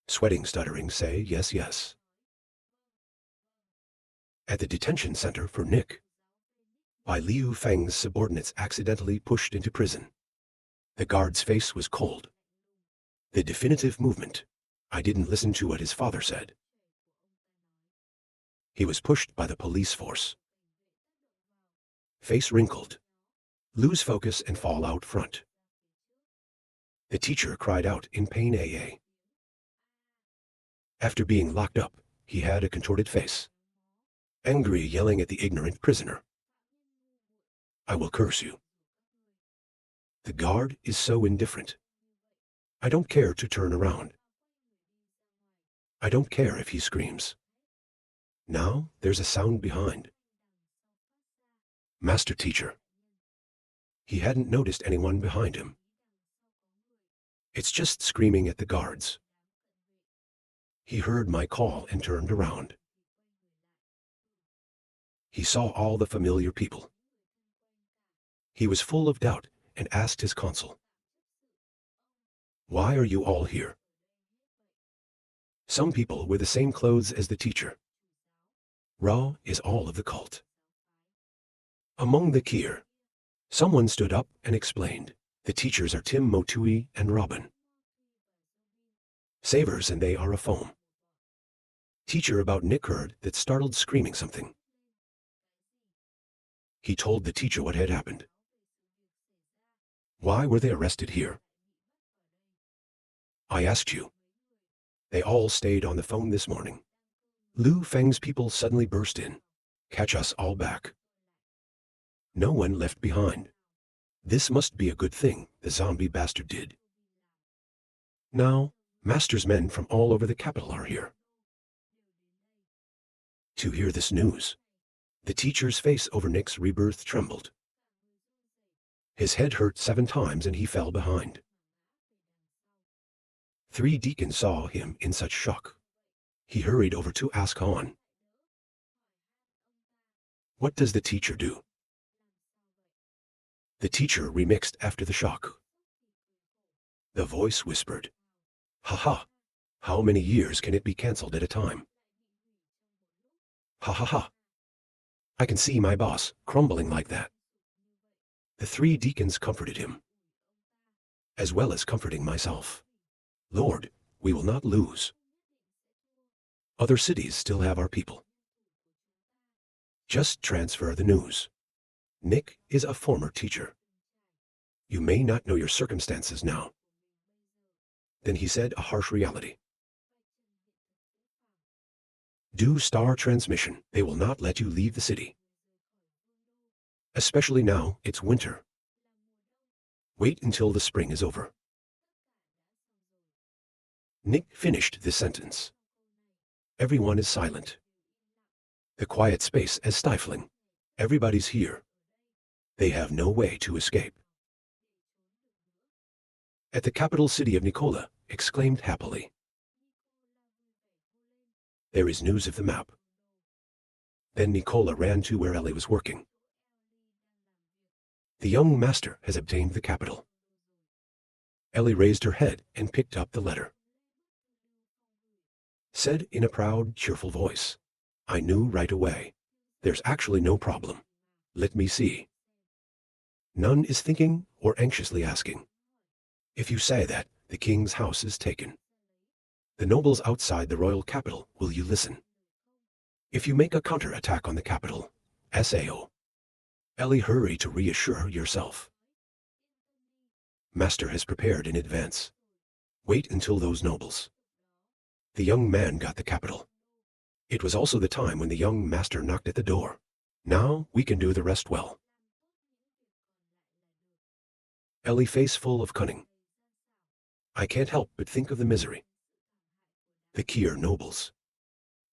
Sweating, stuttering, say yes, yes. At the detention center for Nick, by Liu Feng's subordinates accidentally pushed into prison. The guard's face was cold. The definitive movement. I didn't listen to what his father said. He was pushed by the police force. Face wrinkled. Lose focus and fall out front. The teacher cried out in pain. After being locked up, he had a contorted face. Angry, yelling at the ignorant prisoner. I will curse you. The guard is so indifferent. I don't care to turn around. I don't care if he screams. Now there's a sound behind. Master teacher. He hadn't noticed anyone behind him. It's just screaming at the guards. He heard my call and turned around. He saw all the familiar people. He was full of doubt and asked his consul, "Why are you all here?" Some people wear the same clothes as the teacher. Ra is all of the cult. Among the Kier, someone stood up and explained, the teachers are Tim Motui and Robin. Savers and they are a foam. Teacher about Nick heard that startled screaming something. He told the teacher what had happened. Why were they arrested here? I asked you. They all stayed on the phone this morning. Liu Feng's people suddenly burst in. Catch us all back. No one left behind. This must be a good thing the zombie bastard did. Now, Master's men from all over the capital are here. To hear this news, the teacher's face over Nick's rebirth trembled. His head hurt 7 times and he fell behind. 3 deacons saw him in such shock. He hurried over to ask Han. What does the teacher do? The teacher remixed after the shock. The voice whispered, "Ha ha, how many years can it be cancelled at a time? Ha ha ha. I can see my boss crumbling like that." The 3 deacons comforted him, as well as comforting myself. Lord, we will not lose. Other cities still have our people. Just transfer the news. Nick is a former teacher. You may not know your circumstances now. Then he said a harsh reality. Do star transmission. They will not let you leave the city. Especially now, it's winter. Wait until the spring is over. Nick finished this sentence. Everyone is silent. The quiet space is stifling. Everybody's here. They have no way to escape. At the capital city of Nicola, exclaimed happily. There is news of the map. Then Nicola ran to where Ellie was working. The young master has obtained the capital. Ellie raised her head and picked up the letter. Said in a proud, cheerful voice, I knew right away. There's actually no problem. Let me see. None is thinking or anxiously asking. If you say that, the king's house is taken. The nobles outside the royal capital, will you listen? If you make a counter-attack on the capital, SAO. Ellie, hurry to reassure yourself. Master has prepared in advance. Wait until those nobles. The young man got the capital. It was also the time when the young master knocked at the door. Now we can do the rest well. Ellie, face full of cunning. I can't help but think of the misery. The Kier nobles.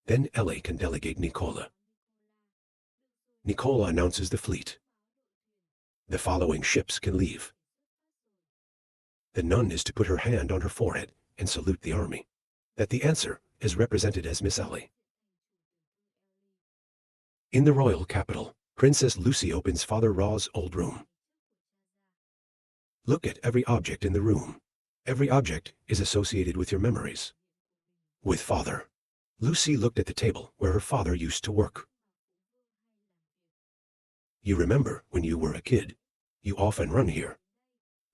Then Ellie can delegate Nicola. Nicola announces the fleet. The following ships can leave. The nun is to put her hand on her forehead and salute the army. That the answer is represented as Miss Ellie. In the royal capital, Princess Lucy opens Father Ra's old room. Look at every object in the room. Every object is associated with your memories. With father. Lucy looked at the table where her father used to work. You remember when you were a kid, you often run here,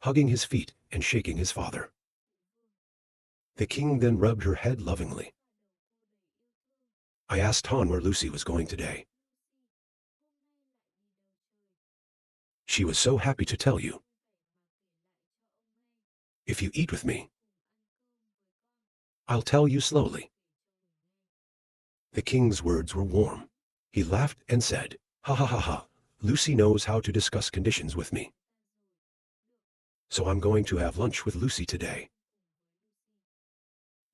hugging his feet and shaking his father. The king then rubbed her head lovingly. I asked Han where Lucy was going today. She was so happy to tell you. If you eat with me, I'll tell you slowly. The king's words were warm. He laughed and said, ha ha ha ha, Lucy knows how to discuss conditions with me. So I'm going to have lunch with Lucy today.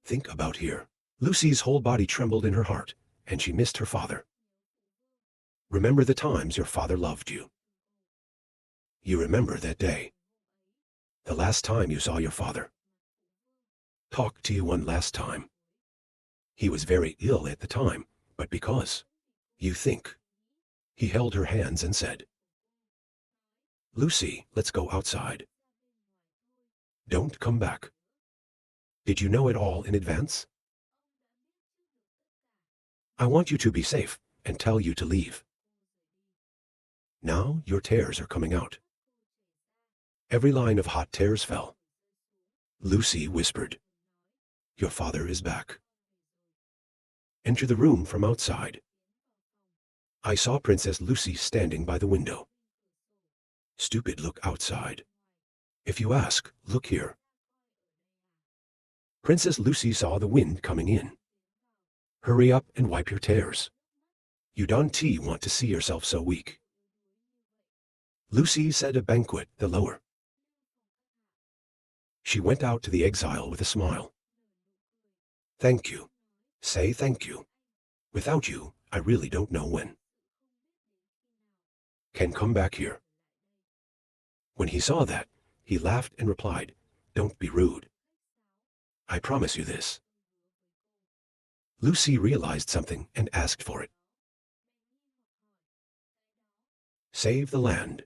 Think about here. Lucy's whole body trembled in her heart, and she missed her father. Remember the times your father loved you. You remember that day. The last time you saw your father. Talk to you one last time. He was very ill at the time, but because you think. He held her hands and said, Lucy, let's go outside. Don't come back. Did you know it all in advance? I want you to be safe and tell you to leave. Now your tears are coming out. Every line of hot tears fell. Lucy whispered, Your father is back. Enter the room from outside. I saw Princess Lucy standing by the window. Stupid, look outside. If you ask, look here. Princess Lucy saw the wind coming in. Hurry up and wipe your tears. You don't want to see yourself so weak. Lucy said a banquet the lower. She went out to the exile with a smile. Thank you. Say thank you. Without you, I really don't know when. Can come back here. When he saw that, he laughed and replied, Don't be rude. I promise you this. Lucy realized something and asked for it. Save the land.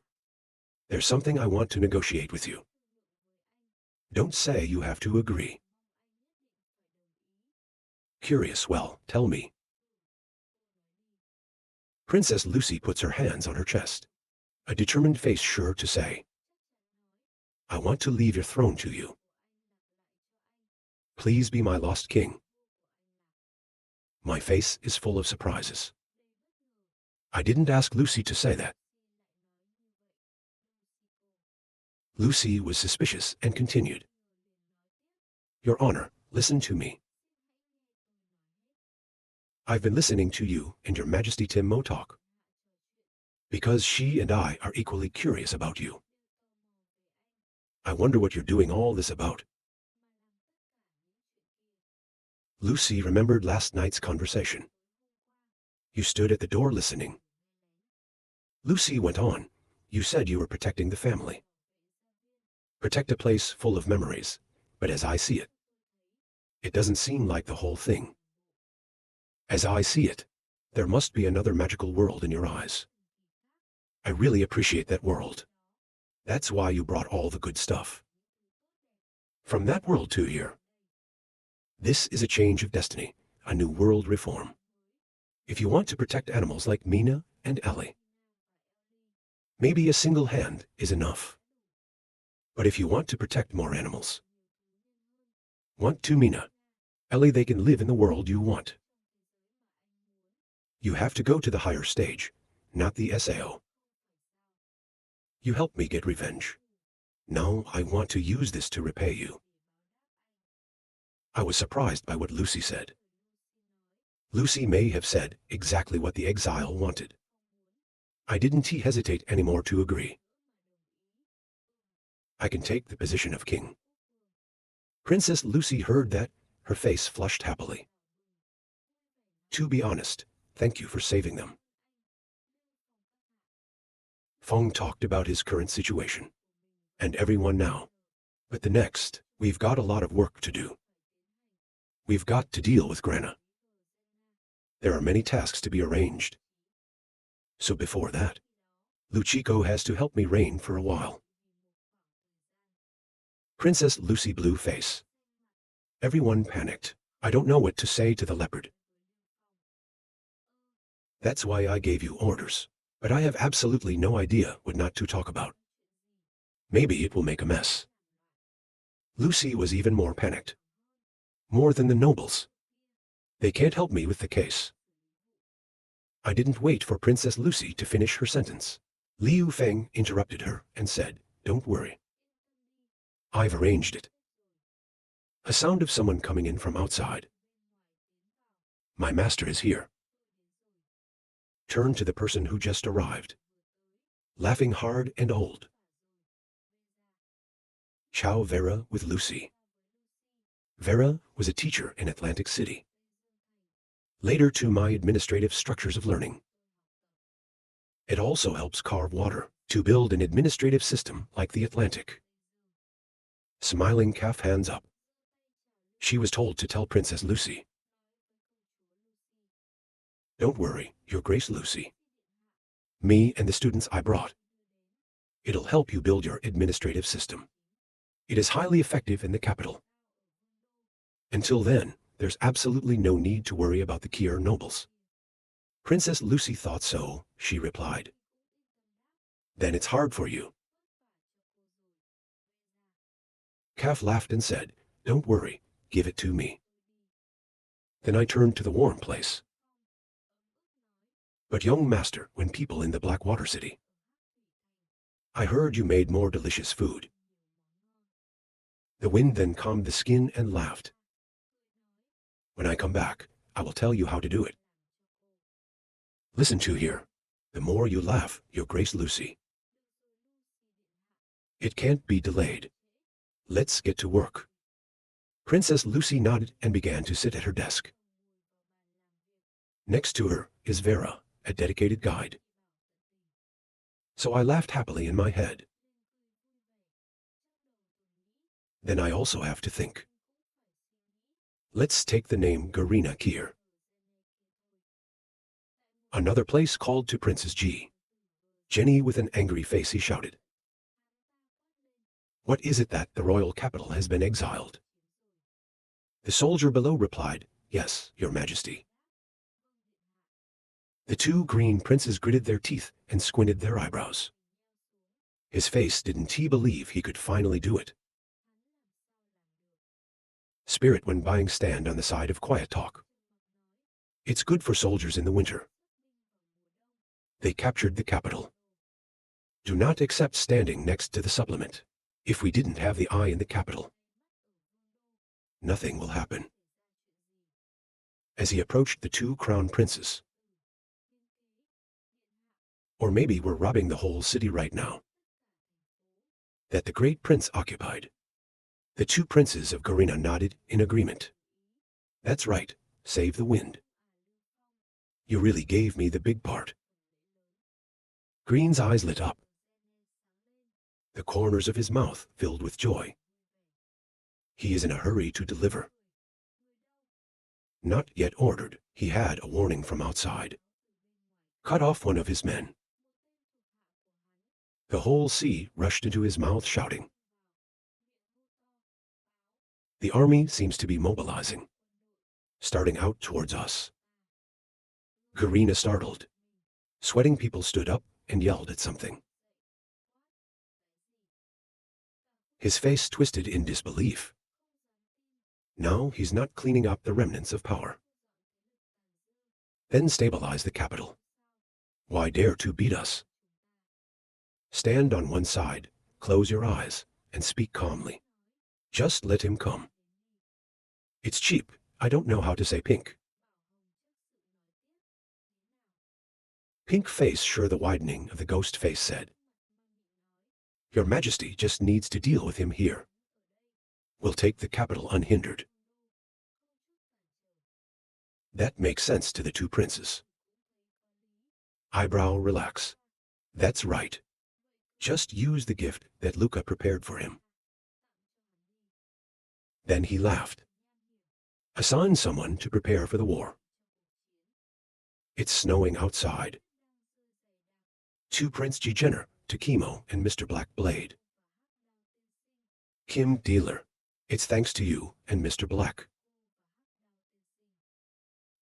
There's something I want to negotiate with you. Don't say you have to agree. Curious, well, tell me. Princess Lucy puts her hands on her chest, a determined face sure to say, I want to leave your throne to you. Please be my lost king. My face is full of surprises. I didn't ask Lucy to say that. Lucy was suspicious and continued. Your Honor, listen to me. I've been listening to you and your Majesty Timmo talk. Because she and I are equally curious about you. I wonder what you're doing all this about. Lucy remembered last night's conversation. You stood at the door listening. Lucy went on, you said you were protecting the family. Protect a place full of memories, but as I see it, it doesn't seem like the whole thing. As I see it, there must be another magical world in your eyes. I really appreciate that world. That's why you brought all the good stuff. From that world to here. This is a change of destiny, a new world reform. If you want to protect animals like Mina and Ellie, maybe a single hand is enough. But if you want to protect more animals, want to Mina, Ellie, they can live in the world you want. You have to go to the higher stage, not the SAO. You helped me get revenge. Now I want to use this to repay you. I was surprised by what Lucy said. Lucy may have said exactly what the exile wanted. I didn't hesitate anymore to agree. I can take the position of king. Princess Lucy heard that, her face flushed happily. To be honest, thank you for saving them. Feng talked about his current situation, and everyone now. But the next, we've got a lot of work to do. We've got to deal with Grana. There are many tasks to be arranged. So before that, Luchiko has to help me reign for a while. Princess Lucy blew face. Everyone panicked. I don't know what to say to the leopard. That's why I gave you orders. But I have absolutely no idea what not to talk about. Maybe it will make a mess. Lucy was even more panicked. More than the nobles. They can't help me with the case. I didn't wait for Princess Lucy to finish her sentence. Liu Feng interrupted her and said, "Don't worry. I've arranged it." A sound of someone coming in from outside. My master is here. Turned to the person who just arrived. Laughing hard and old. Ciao Vera with Lucy. Vera was a teacher in Atlantic City. Later to my administrative structures of learning. It also helps carve water to build an administrative system like the Atlantic. Smiling calf hands up. She was told to tell Princess Lucy. Don't worry, Your Grace Lucy. Me and the students I brought. It'll help you build your administrative system. It is highly effective in the capital. Until then, there's absolutely no need to worry about the Kier nobles. Princess Lucy thought so, she replied. Then it's hard for you. Calf laughed and said, Don't worry, give it to me. Then I turned to the warm place. But young master, when people in the Blackwater City. I heard you made more delicious food. The wind then calmed the skin and laughed. When I come back, I will tell you how to do it. Listen to here. The more you laugh, Your Grace Lucy. It can't be delayed. Let's get to work. Princess Lucy nodded and began to sit at her desk. Next to her is Vera, a dedicated guide. So I laughed happily in my head. Then I also have to think. Let's take the name Garina Kier. Another place called to Princess G. Jenny with an angry face he shouted. What is it that the royal capital has been exiled? The soldier below replied, Yes, Your Majesty. The two green princes gritted their teeth and squinted their eyebrows. His face didn't he believe he could finally do it. Spirit when buying stand on the side of quiet talk. It's good for soldiers in the winter. They captured the capital. Do not accept standing next to the supplement. If we didn't have the eye in the capital, nothing will happen. As he approached the two crown princes. Or maybe we're robbing the whole city right now. That the great prince occupied. The two princes of Garina nodded in agreement. That's right, save the wind. You really gave me the big part. Green's eyes lit up. The corners of his mouth filled with joy. He is in a hurry to deliver. Not yet ordered, he had a warning from outside. Cut off one of his men. The whole sea rushed into his mouth shouting. The army seems to be mobilizing, starting out towards us. Garina startled. Sweating people stood up and yelled at something. His face twisted in disbelief. Now he's not cleaning up the remnants of power. Then stabilize the capital. Why dare to beat us? Stand on one side, close your eyes, and speak calmly. Just let him come. It's cheap, I don't know how to say pink. Pink face sure the widening of the ghost face said. Your Majesty just needs to deal with him here. We'll take the capital unhindered. That makes sense to the two princes. Eyebrow relax. That's right. Just use the gift that Luca prepared for him. Then he laughed. Assign someone to prepare for the war. It's snowing outside. To Prince G. Jenner, to Chemo and Mr. Black Blade. Kim Dealer, it's thanks to you and Mr. Black.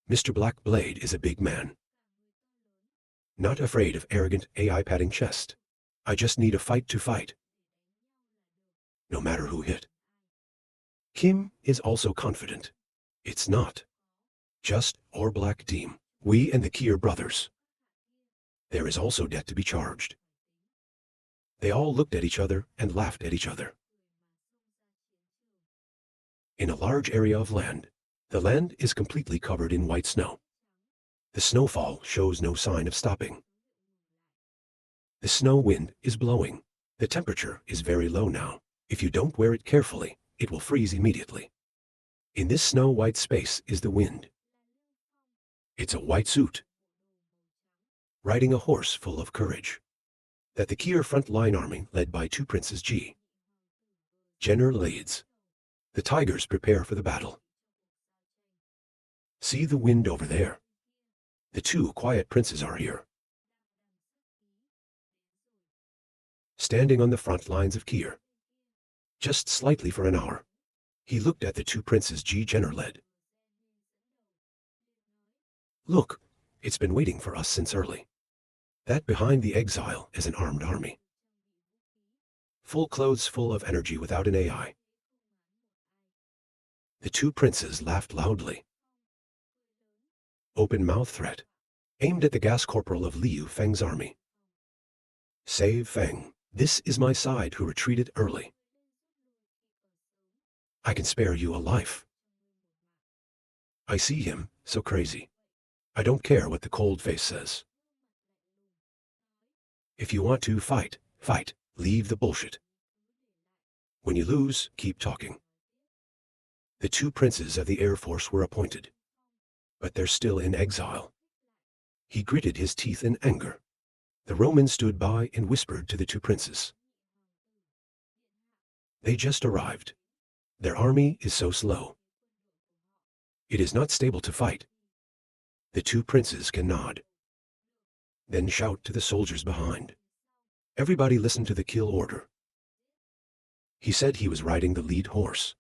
Mr. Black Blade is a big man. Not afraid of arrogant AI patting chest. I just need a fight to fight. No matter who hit. Kim is also confident. It's not just our black team. We and the Kier brothers. There is also debt to be charged. They all looked at each other and laughed at each other. In a large area of land, the land is completely covered in white snow. The snowfall shows no sign of stopping. The snow wind is blowing. The temperature is very low now. If you don't wear it carefully, it will freeze immediately. In this snow-white space is the wind. It's a white suit. Riding a horse full of courage. That the Kier front-line army led by 2 Princes G. Jenner leads. The tigers prepare for the battle. See the wind over there. The 2 quiet princes are here. Standing on the front lines of Kier. Just slightly for an hour. He looked at the 2 Princes G. Jenner led. Look, it's been waiting for us since early. That behind the exile is an armed army. Full clothes full of energy without an AI. The 2 princes laughed loudly. Open mouth threat. Aimed at the gas corporal of Liu Feng's army. Save Feng. This is my side who retreated early. I can spare you a life. I see him, so crazy. I don't care what the cold face says. If you want to fight, fight. Leave the bullshit. When you lose, keep talking. The 2 princes of the Air Force were appointed. But they're still in exile. He gritted his teeth in anger. The Roman stood by and whispered to the 2 princes. They just arrived. Their army is so slow. It is not stable to fight. The 2 princes can nod. Then shout to the soldiers behind. Everybody listen to the kill order. He said he was riding the lead horse.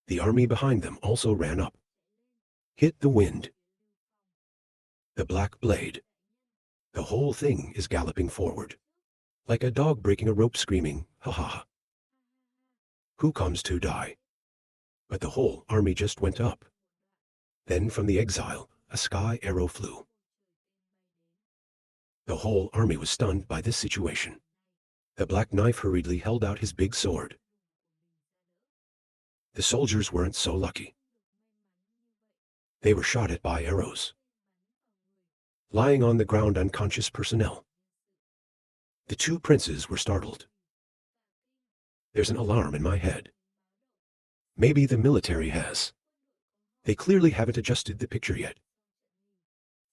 The army behind them also ran up. Hit the wind. The black blade. The whole thing is galloping forward. Like a dog breaking a rope screaming, ha ha ha. Who comes to die? But the whole army just went up. Then from the exile, a sky arrow flew. The whole army was stunned by this situation. The Black Knife hurriedly held out his big sword. The soldiers weren't so lucky. They were shot at by arrows. Lying on the ground unconscious personnel. The 2 princes were startled. There's an alarm in my head. Maybe the military has. They clearly haven't adjusted the picture yet.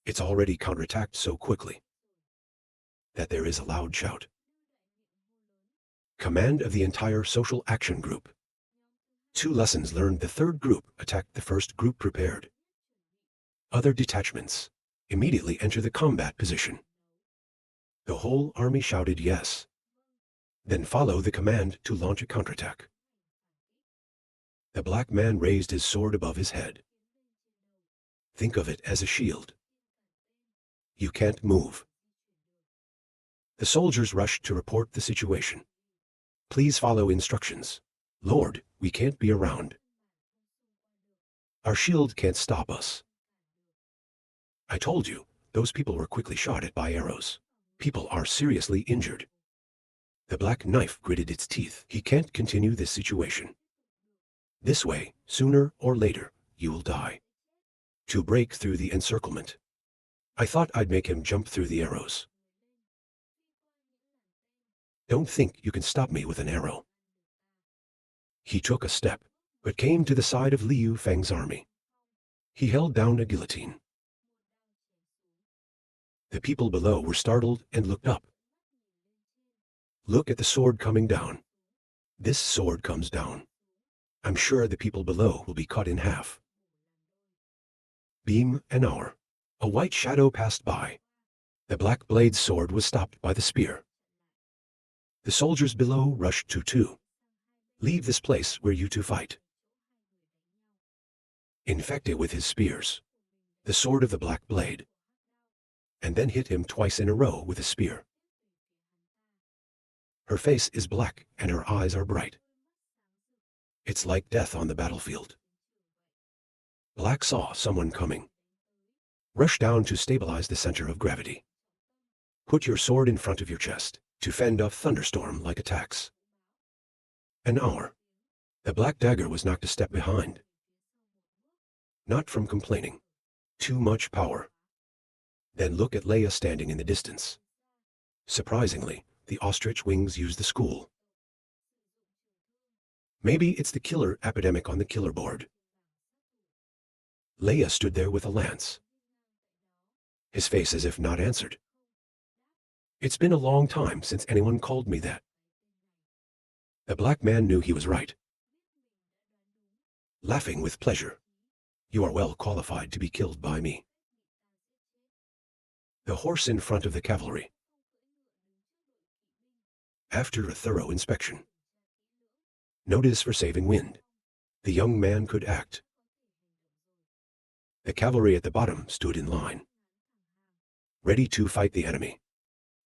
It's already counterattacked so quickly that there is a loud shout. Command of the entire social action group. 2 lessons learned. The 3rd group attacked the 1st group prepared. Other detachments immediately enter the combat position. The whole army shouted yes. Then follow the command to launch a counterattack. The black man raised his sword above his head. Think of it as a shield. You can't move. The soldiers rushed to report the situation. Please follow instructions. Lord, we can't be around. Our shield can't stop us. I told you, those people were quickly shot at by arrows. People are seriously injured. The Black Knife gritted its teeth. He can't continue this situation. This way, sooner or later, you will die. To break through the encirclement. I thought I'd make him jump through the arrows. Don't think you can stop me with an arrow. He took a step, but came to the side of Liu Feng's army. He held down a guillotine. The people below were startled and looked up. Look at the sword coming down. This sword comes down. I'm sure the people below will be cut in half. Beam an hour. A white shadow passed by. The black blade's sword was stopped by the spear. The soldiers below rushed to 2. Leave this place where you 2 fight. infect it with his spears, the sword of the black blade, and then hit him twice in a row with a spear. Her face is black and her eyes are bright. It's like death on the battlefield. Black saw someone coming. Rush down to stabilize the center of gravity. Put your sword in front of your chest to fend off thunderstorm-like attacks. An hour. The black dagger was knocked a step behind. Not from complaining. Too much power. Then look at Leia standing in the distance. Surprisingly, the ostrich wings use the school. Maybe it's the killer epidemic on the killer board. Leia stood there with a lance. His face as if not answered. It's been a long time since anyone called me that. The black man knew he was right. Laughing with pleasure. You are well qualified to be killed by me. The horse in front of the cavalry. After a thorough inspection. Notice for saving wind. The young man could act. The cavalry at the bottom stood in line, ready to fight the enemy.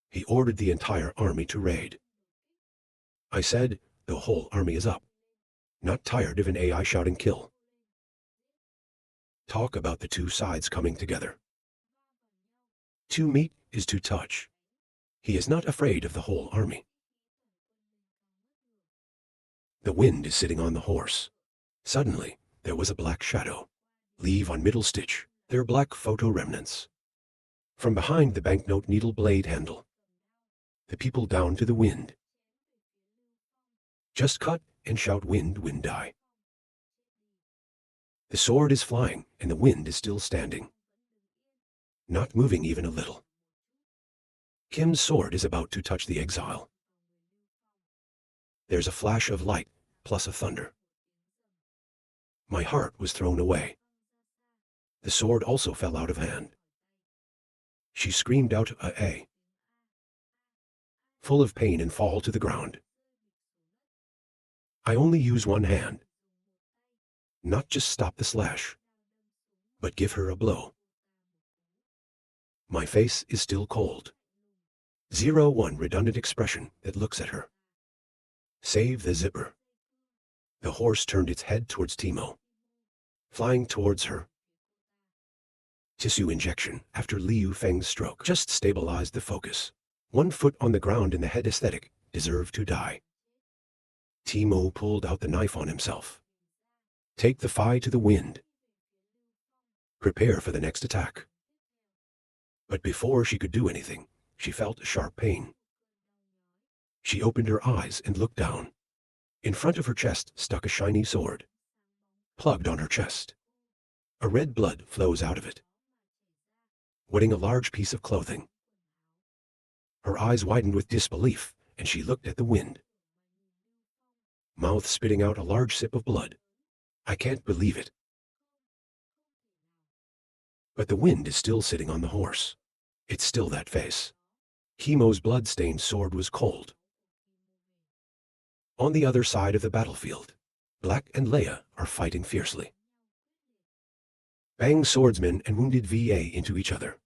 He ordered the entire army to raid. I said, the whole army is up. Not tired of an AI shouting kill. Talk about the two sides coming together. To meet is to touch. He is not afraid of the whole army. The wind is sitting on the horse. Suddenly, there was a black shadow. Leave on middle stitch, their black photo remnants. From behind the banknote needle blade handle. The people down to the wind. Just cut and shout wind, wind die. The sword is flying and the wind is still standing. Not moving even a little. Kim's sword is about to touch the exile. There's a flash of light plus a thunder. My heart was thrown away. The sword also fell out of hand. She screamed out a full of pain and fall to the ground. I only use one hand. Not just stop the slash, but give her a blow. My face is still cold. 01 redundant expression that looks at her. Save the zipper. The horse turned its head towards Timo. Flying towards her. Tissue injection after Liu Feng's stroke just stabilized the focus. 1 foot on the ground in the head aesthetic, deserved to die. Timo pulled out the knife on himself. Take the Phi to the wind. Prepare for the next attack. But before she could do anything, she felt a sharp pain. She opened her eyes and looked down. In front of her chest stuck a shiny sword. Plugged on her chest. A red blood flows out of it. Wetting a large piece of clothing. Her eyes widened with disbelief, and she looked at the wind. Mouth spitting out a large sip of blood. I can't believe it. But the wind is still sitting on the horse. It's still that face. Kimo's blood-stained sword was cold. On the other side of the battlefield, Black and Leia are fighting fiercely. Bang swordsmen and wounded VA into each other.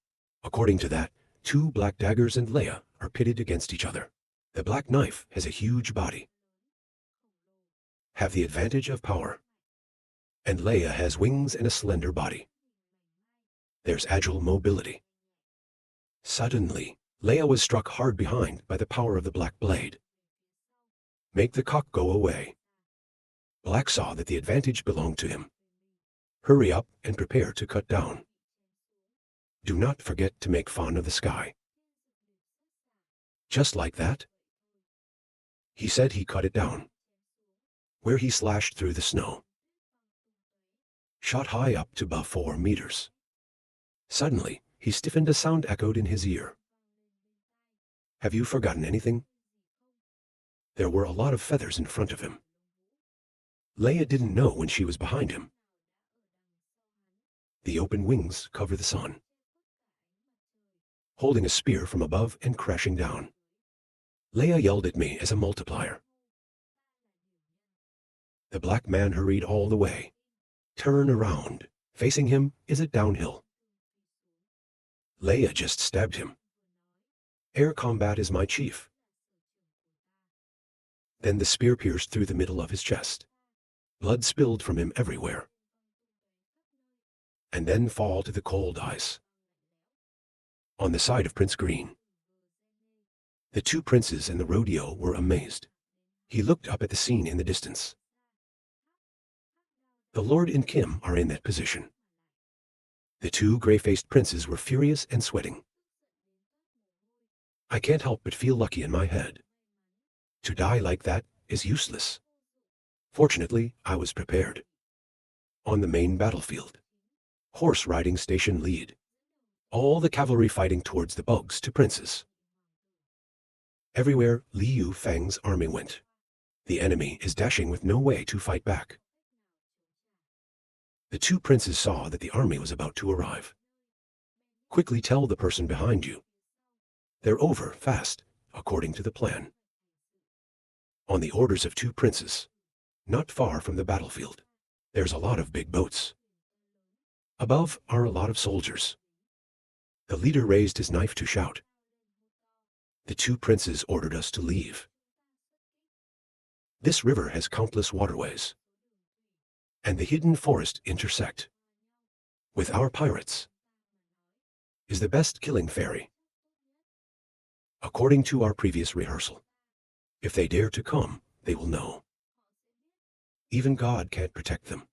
According to that, 2 black daggers and Leia are pitted against each other. The black knife has a huge body. Have the advantage of power. And Leia has wings and a slender body. There's agile mobility. Suddenly, Leia was struck hard behind by the power of the black blade. Make the cock go away. Black saw that the advantage belonged to him. Hurry up and prepare to cut down. Do not forget to make fun of the sky. Just like that? He said he cut it down. Where he slashed through the snow. Shot high up to above 4 meters. Suddenly, he stiffened. A sound echoed in his ear. Have you forgotten anything? There were a lot of feathers in front of him. Leia didn't know when she was behind him. The open wings cover the sun. Holding a spear from above and crashing down. Leia yelled at me as a multiplier. The black man hurried all the way. Turn around. Facing him is a downhill. Leia just stabbed him. Air combat is my chief. Then the spear pierced through the middle of his chest. Blood spilled from him everywhere. And then fall to the cold ice. On the side of Prince Green. The two princes and the rodeo were amazed. He looked up at the scene in the distance. The Lord and Kim are in that position. The two gray-faced princes were furious and sweating. I can't help but feel lucky in my head. To die like that is useless. Fortunately, I was prepared. On the main battlefield. Horse riding station lead. All the cavalry fighting towards the bugs to princes. Everywhere Liu Fang's army went. The enemy is dashing with no way to fight back. The two princes saw that the army was about to arrive. Quickly tell the person behind you. They're over fast, according to the plan. On the orders of two princes, not far from the battlefield, there's a lot of big boats. Above are a lot of soldiers. The leader raised his knife to shout. The two princes ordered us to leave. This river has countless waterways. And the hidden forest intersect. With our pirates. Is the best killing fairy. According to our previous rehearsal. If they dare to come, they will know. Even God can't protect them.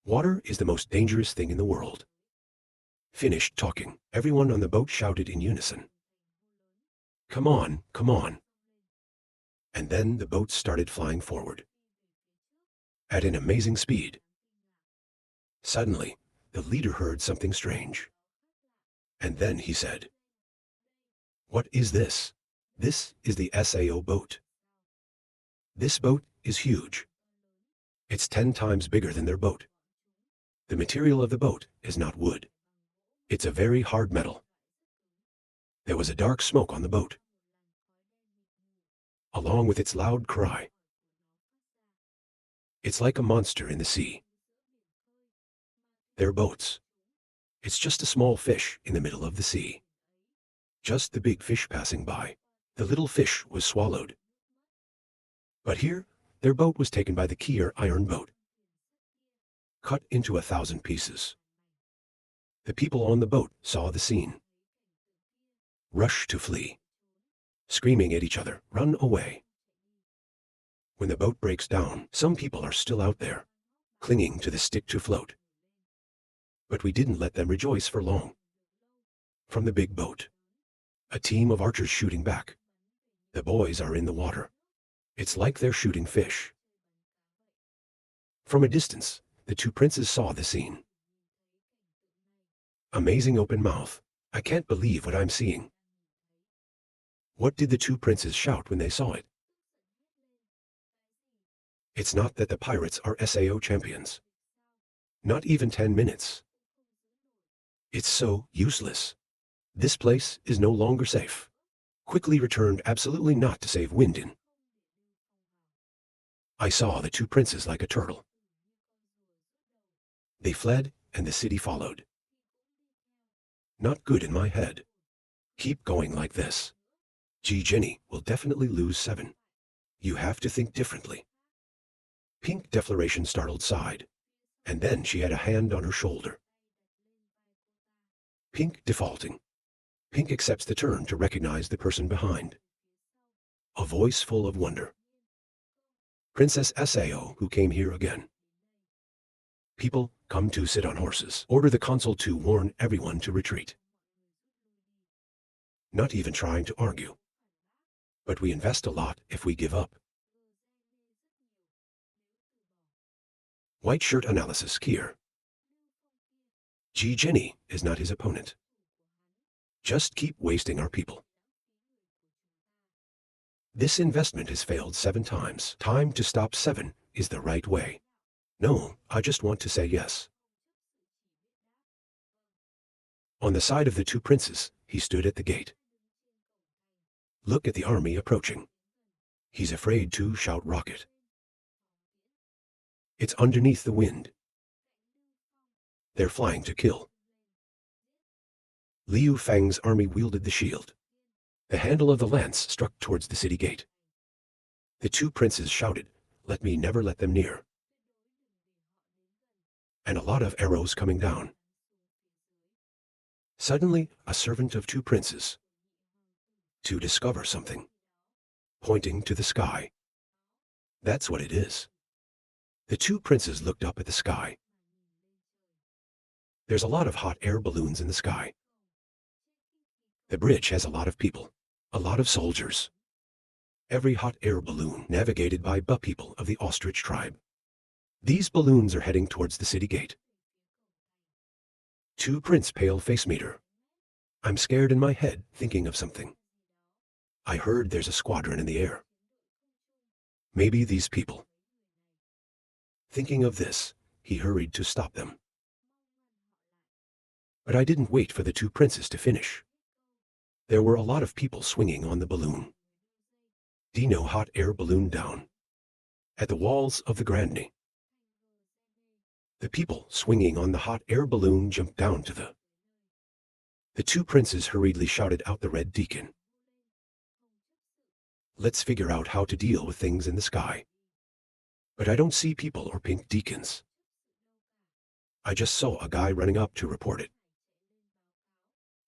Water is the most dangerous thing in the world. Finished talking, everyone on the boat shouted in unison. Come on, come on. And then the boat started flying forward. At an amazing speed. Suddenly, the leader heard something strange. And then he said, "What is this? This is the SAO boat. This boat is huge. It's 10 times bigger than their boat. The material of the boat is not wood. It's a very hard metal. There was a dark smoke on the boat, along with its loud cry. It's like a monster in the sea. Their boats. It's just a small fish in the middle of the sea. Just the big fish passing by. The little fish was swallowed. But here, their boat was taken by the Kier iron boat. Cut into 1,000 pieces. The people on the boat saw the scene. Rush to flee. Screaming at each other, run away. When the boat breaks down, some people are still out there, clinging to the stick to float. But we didn't let them rejoice for long. From the big boat, a team of archers shooting back. The boys are in the water. It's like they're shooting fish. From a distance, the two princes saw the scene. Amazing open mouth. I can't believe what I'm seeing. What did the two princes shout when they saw it? It's not that the pirates are SAO champions. Not even 10 minutes. It's so useless. This place is no longer safe. Quickly returned absolutely not to save Windin. I saw the two princes like a turtle. They fled and the city followed. Not good in my head. Keep going like this. Jenny will definitely lose 7. You have to think differently. Pink Defloration startled sighed, and then she had a hand on her shoulder. Pink defaulting. Pink accepts the turn to recognize the person behind. A voice full of wonder. Princess Sao, who came here again. People, come to sit on horses. Order the consul to warn everyone to retreat. Not even trying to argue. But we invest a lot if we give up. White shirt analysis here. Jenny is not his opponent. Just keep wasting our people. This investment has failed 7 times. Time to stop 7 is the right way. No, I just want to say yes. On the side of the two princes, he stood at the gate. Look at the army approaching. He's afraid to shout rocket. It's underneath the wind. They're flying to kill. Liu Fang's army wielded the shield. The handle of the lance struck towards the city gate. The two princes shouted, "Let me never let them near." And a lot of arrows coming down. Suddenly, a servant of two princes, to discover something, pointing to the sky. That's what it is. The two princes looked up at the sky. There's a lot of hot air balloons in the sky. The bridge has a lot of people, a lot of soldiers. Every hot air balloon navigated by people of the ostrich tribe. These balloons are heading towards the city gate. Two Prince Pale Face Meter. I'm scared in my head, thinking of something. I heard there's a squadron in the air. Maybe these people. Thinking of this, he hurried to stop them. But I didn't wait for the two princes to finish. There were a lot of people swinging on the balloon. Dino hot air balloon down. At the walls of the Grandny. The people swinging on the hot air balloon jumped down to the. The two princes hurriedly shouted out the red deacon. Let's figure out how to deal with things in the sky. But I don't see people or pink deacons. I just saw a guy running up to report it.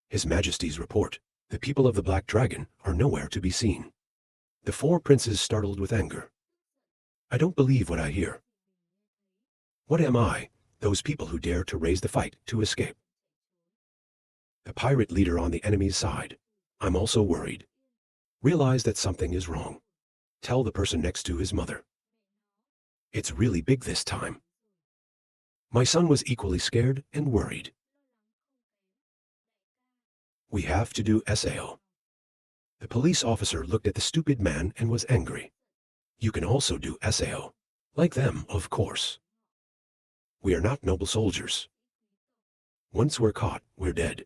His Majesty's report. The people of the Black Dragon are nowhere to be seen. The four princes startled with anger. I don't believe what I hear. What am I, those people who dare to raise the fight to escape? The pirate leader on the enemy's side. I'm also worried. Realize that something is wrong. Tell the person next to his mother. It's really big this time. My son was equally scared and worried. We have to do SAO. The police officer looked at the stupid man and was angry. You can also do SAO. Like them, of course. We are not noble soldiers. Once we're caught, we're dead.